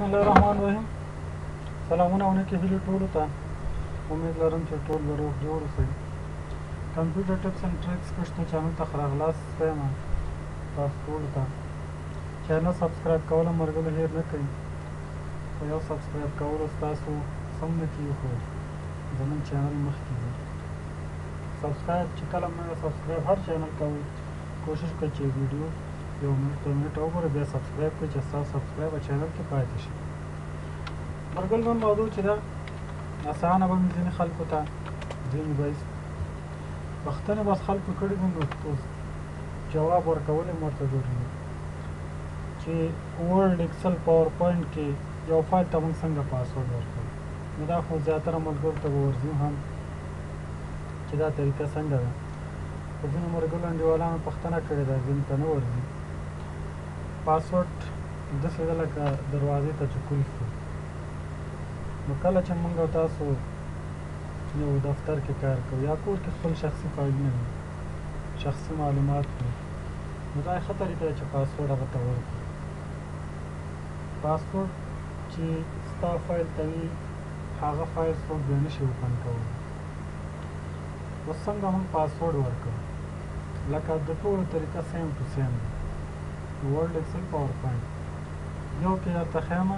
بسم الله الرحمن الرحیم. سلامونه علیکم هیلو ټولو ته. امید لرم چې ټول به روغ جوړ اوسئ. کمپیوټر ټپس اینډ ټریکس پښتو چینل ته ښه راغلاست یم تاسو ټولو ته. چینل سبسکرایب کول هم ملګرو هېر نه کوئ. په یو سبسکرایب کولو ستاسو سم نه کېږي خو زموږ چینل مخکې ځي. سبسکرایب چې کله هم نه سبسکرایب هر چینل کوئ کوشش کوئ چې ویډیو یو منټ 2 منټه وګورئ بیا سبسکرایب کړئ چې ستاسو سبسکرایب په چینل کې پاتې شي. ملګرو نن موضوع چې ده اسانه به مې ځینې خلکو ته ځینې به پوښتنې بس خلکو کړي دي نو جواب ورکول یې ورته ضروري دي چې ورډ ایکسل پاور پوینټ کې یو فایل ته موږ څنګه پاسورډ ورکوو. نو دا خو زیاتره ملګرو ته به ورځو هم چې دا طریقه څنګه ده. خو ځینو ملګرو انډیوالانو پوښتنه کړې ده ځینو ته نه ورځي. پاسورډ داسې ده لکه دروازې ته چې قلف وي. نو کله چې موږ او تاسو یو دفتر کې کار کوو یا کور کې خپل شخصي فایلونه وي شخصي معلومات وي نو دا ښه طریقه ده چې پاسورډ هغه ته ورکړو. پاسورډ چې ستا فایل ته وي هغه فایل څوک بیا نشي اوپن کولی. اوس څنګه موږ پاسورډ ورکوو لکه د ټولو طریقه سیم ټو سیم ده. ورډ ایکسل پاور پوینټ یو کې درته ښیم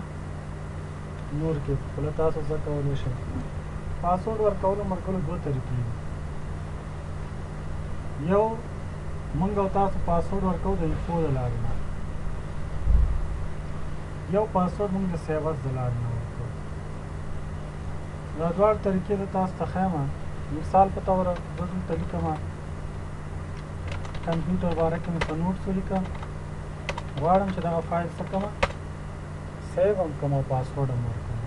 نور کې خپله تاسو زده کولی شئ. پاسورډ ورکولو ملګرو دوه طریقې دي. یو موږ او تاسو پاسورډ ورکوو د انفو د لارې نه. یو پاسورډ موږ د سیوس د لارې نه ورکوو. دا دواړه طریقې زه تاسو ته ښیم. مثال په طور زه دلته لیکم کمپیوټر باره کې مې څه نوټس ولیکم غواړم چې دغه فایل څه کړم سیو هم کړم او پاسورډ هم ورکړم.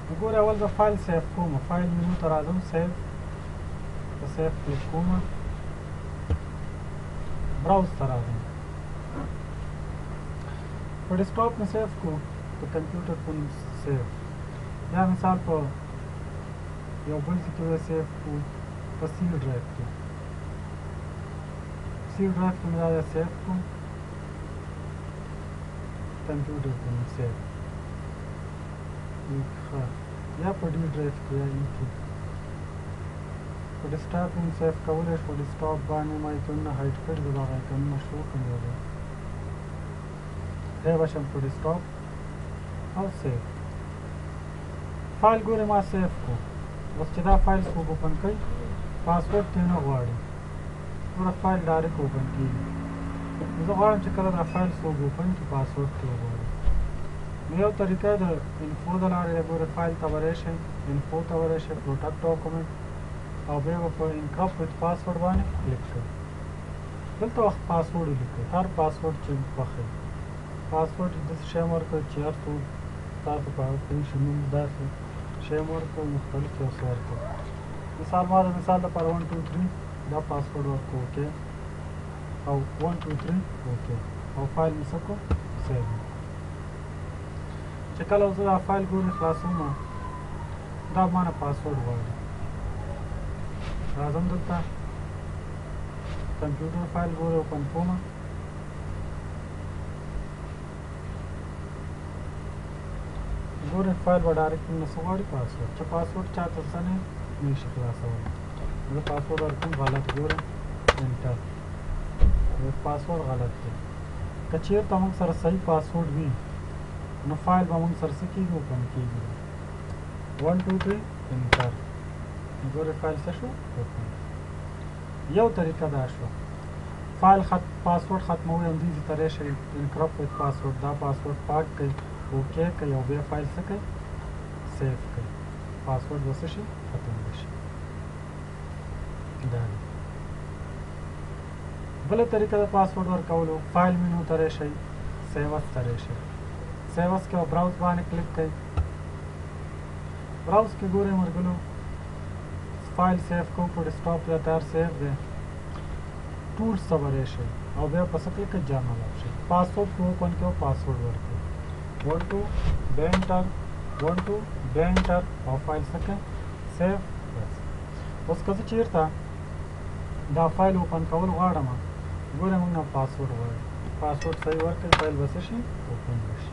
نو ګورئ اول زه فایل سیو کوم. فایل منو ته راځم سیو په سیو کلیک کوم براوز ته راځم په ډیسکټاپ مې سیو کړو په کمپیوټر په نوم سیو یا مثال په یو بل ځای کې به سیو کړو په سی ډرایو کې. سی ډرایو کې مې دا سیو کړو کمپیوټر په نوم سیو یا په ډي ډرایو کې یا ای کې په ډیسکټاپ هم سیو کولی شو. ډیسکټاپ باندې ما ایکونونه هایډ کړي دي دغه ایکونونه شو کړي دي دی به شم په ډیسکټاپ او سیو. فایل ګورې ما سیو کړو. اوس چې دا فایل څوک اوپن کوي پاسورډ ترې نه غواړي ګوره فایل ډایرکټ اوپن کېږي. زه غواړم چې کله دا فایل څوک اوپن کړي پاسورډ ترې وغواړي. نو یو طریقه د انفو د لارې ده. ګورې فایل ته به راشئ انفو ته به راشئ پروټکټ ډاکومنټ او بیا به په انکرپټ ویت پاسورډ باندې کلیک کړئ. دلته وخت پاسورډ ولیکئ هر پاسورډ چې خوښوئ. پاسورډ داسې شی مه ورکوئ چې هر څوک تاسو په هغه پوه شي. نوم داسې شی مه ورکوئ مختلف یو څه ورکوئ. مثال ما د مثال لپاره 1 2 3 دا پاسورډ ورکوو اوکې او 1 2 3 اوکې او فایل مې څه کړو سیو. چې کله زه دا فایل ګورې خلاصوم دا ما نه پاسورډ غواړي. راځم دلته کمپیوټر فایل ګورې اوپن کوم. ګورې فایل به ډایرکټ نه څه غواړي پاسورډ. چې پاسورډ چاته څه نه نشي خلاصولی. زه پاسورډ ورکوم غلط ګورم انټر پاسورډ غلط دی. که چېرته موږ سره صحیح پاسورډ وي نو فایل به موږ سره څه کېږي اوپن کېږي. 1 2 3 انټر ګورې فایل څه شو اوپن. یو طریقه دا شو. فایل پاسورډ ختموئ همدې ځای ته راشئ انکرپټ ویت پاسورډ دا پاسورډ پاک کړئ اوکې کړئ او بیا فایل څه کړئ سیو کړئ. پاسورډ به څه شي ختم به شي. دا بله طریقه د پاسورډ ورکولو فایل منو ته راشئ سیوس ته راشئ. سیوس کې به براوز باندې کلیک کړئ. براوز کې ګورئ ملګرو فایل سیو کوو په ډیسکټاپ یا تیار سیو دی. ټولز ته به راشئ او بیا په څه کلیک کړئ جرنل آپشن. پاسورډ کې اوپن کړئ او پاسورډ ورکړئ 1 2 بیا انټر 1 2 بیا انټر او فایل څه کړئ سیو. بس اوس که زه چېرته دا فایل اوپن کول غواړم ګورئ موږ نه پاسورډ غواړي. پاسورډ صحیح ورکړئ فایل به څه شي اوپن به شي.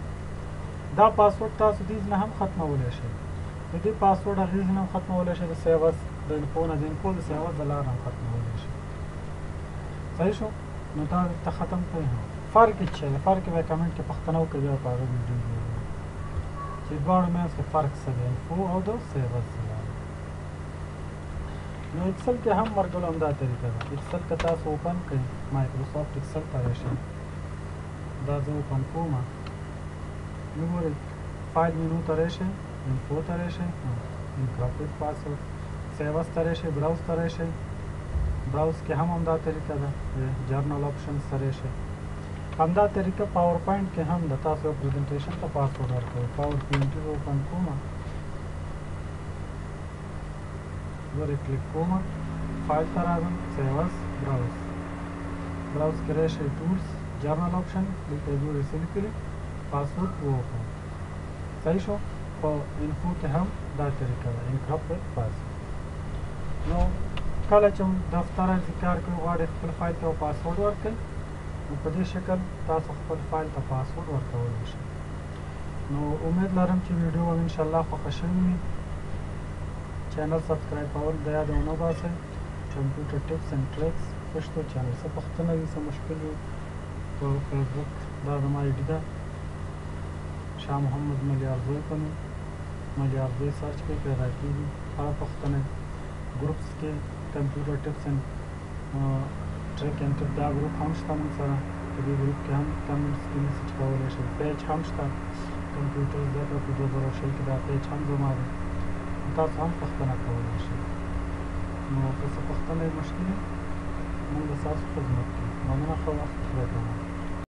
دا پاسورډ تاسو دې نه هم ختمولی شئ د دې پاسورډ هغې نه هم ختمولی شئ د سیوس د انفو نه د انفو د سیوس د لارې هم ختمولی شئ صحیح شو نو دا ته ختم کړئ فرق یې څه دی فرق یې به کمنټ کې پوښتنه وکړئ بیا په هغه ویډیو ګورئ چې دواړو منځ کې فرق څه دی انفو او د سیوس د لارې نو اکسل کې هم مرګلو همدا طریقه ده اکسل که تاسو اوپن کړئ مایکروسافټ اکسل ته راشئ دا زه اوپن کوم نو ګورئ فایل مینو ته راشئ انفو ته راشئ انکرپټډ پاسورډ سیوس ته راشئ براوز ته راشئ براوز کې هم همدا طریقه ده جرنل آپشنز ته راشئ همدا طریقه پاور پوینټ کې هم د تاسو یو پریزنټیشن ته پاسورډ ورکوئ پاور پوینټ زه اوپن کوم ورې کلیک کوم فایل ته راځم سیوس براوز براوز کې راشئ ټولز جرنل آپشن دلته ګورئ څه لیکلي پاسورډ ووهئ صحیح شو په انفو کې هم دا طریقه ده انکرپټډ پاسورډ نو کله چې دفتر کې کار کوئ غواړئ خپل فایل ته پاسورډ ورکړئ نو په دې شکل تاسو خپل فایل ته پاسورډ ورکولی شئ نو امید لرم چې ویډیو به انشاءالله خوښه شوې وي چینل سبسکرایب کول د یاده ونه باسئ کمپیوټر ټپس اینډ ټریکس پښتو چینل څه پوښتنه وي څه مشکل وي په فیسبوک دا زما آی ډي ده شاه محمد ملیارزوی په نوم ملیارزوی سرچ کړئ پیدا کېږي هغه پوښتنې ګروپس کې کمپیوټر ټپس اینډ ټریک اینډ ټپ دا ګروپ هم شته موږ سره په دې ګروپ کې هم کمنټس کې میسج کولی شئ پیج هم شته کمپیوټر زده کړه په 2020 کې دا پیج هم زما دی تاسو هم پوښتنه کولی شئ نو که څه پوښتنه یې مشکل وي موږ د ستاسو خدمت کې مننه ښه وخت خدای پامان